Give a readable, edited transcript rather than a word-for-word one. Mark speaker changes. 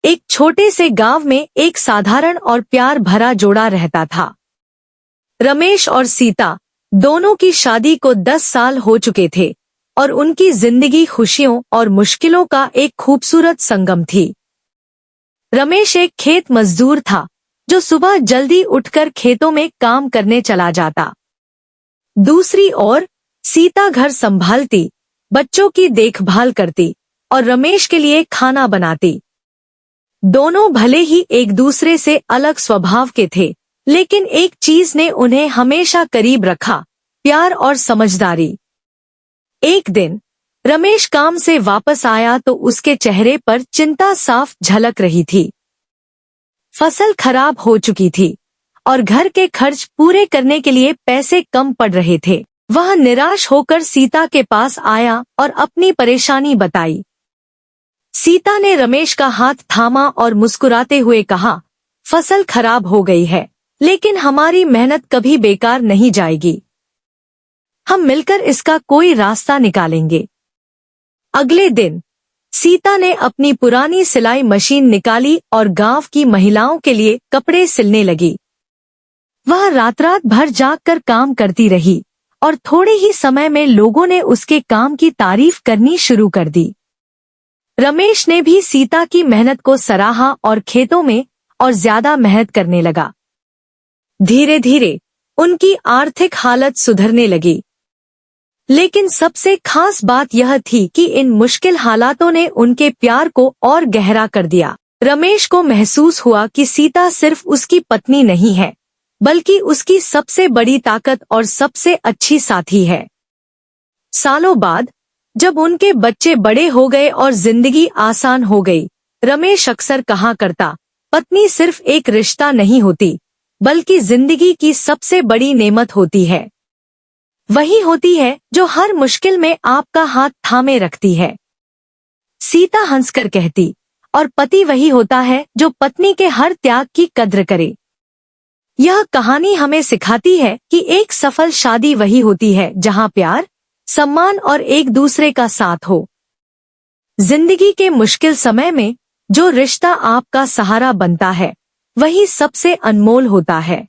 Speaker 1: एक छोटे से गांव में एक साधारण और प्यार भरा जोड़ा रहता था। रमेश और सीता दोनों की शादी को 10 साल हो चुके थे और उनकी जिंदगी खुशियों और मुश्किलों का एक खूबसूरत संगम थी। रमेश एक खेत मजदूर था जो सुबह जल्दी उठकर खेतों में काम करने चला जाता। दूसरी ओर सीता घर संभालती, बच्चों की देखभाल करती और रमेश के लिए खाना बनाती। दोनों भले ही एक दूसरे से अलग स्वभाव के थे, लेकिन एक चीज ने उन्हें हमेशा करीब रखा, प्यार और समझदारी। एक दिन रमेश काम से वापस आया तो उसके चेहरे पर चिंता साफ झलक रही थी। फसल खराब हो चुकी थी और घर के खर्च पूरे करने के लिए पैसे कम पड़ रहे थे। वह निराश होकर सीता के पास आया और अपनी परेशानी बताई। सीता ने रमेश का हाथ थामा और मुस्कुराते हुए कहा, फसल खराब हो गई है, लेकिन हमारी मेहनत कभी बेकार नहीं जाएगी। हम मिलकर इसका कोई रास्ता निकालेंगे। अगले दिन सीता ने अपनी पुरानी सिलाई मशीन निकाली और गांव की महिलाओं के लिए कपड़े सिलने लगी। वह रात भर जागकर काम करती रही और थोड़े ही समय में लोगों ने उसके काम की तारीफ करनी शुरू कर दी। रमेश ने भी सीता की मेहनत को सराहा और खेतों में और ज्यादा मेहनत करने लगा। धीरे धीरे उनकी आर्थिक हालत सुधरने लगी। लेकिन सबसे खास बात यह थी कि इन मुश्किल हालातों ने उनके प्यार को और गहरा कर दिया। रमेश को महसूस हुआ कि सीता सिर्फ उसकी पत्नी नहीं है, बल्कि उसकी सबसे बड़ी ताकत और सबसे अच्छी साथी है। सालों बाद जब उनके बच्चे बड़े हो गए और जिंदगी आसान हो गई, रमेश अक्सर कहा करता, पत्नी सिर्फ एक रिश्ता नहीं होती, बल्कि जिंदगी की सबसे बड़ी नेमत होती है। वही होती है जो हर मुश्किल में आपका हाथ थामे रखती है। सीता हंसकर कहती, और पति वही होता है जो पत्नी के हर त्याग की कद्र करे। यह कहानी हमें सिखाती है कि एक सफल शादी वही होती है जहां प्यार, सम्मान और एक दूसरे का साथ हो। जिंदगी के मुश्किल समय में जो रिश्ता आपका सहारा बनता है, वही सबसे अनमोल होता है।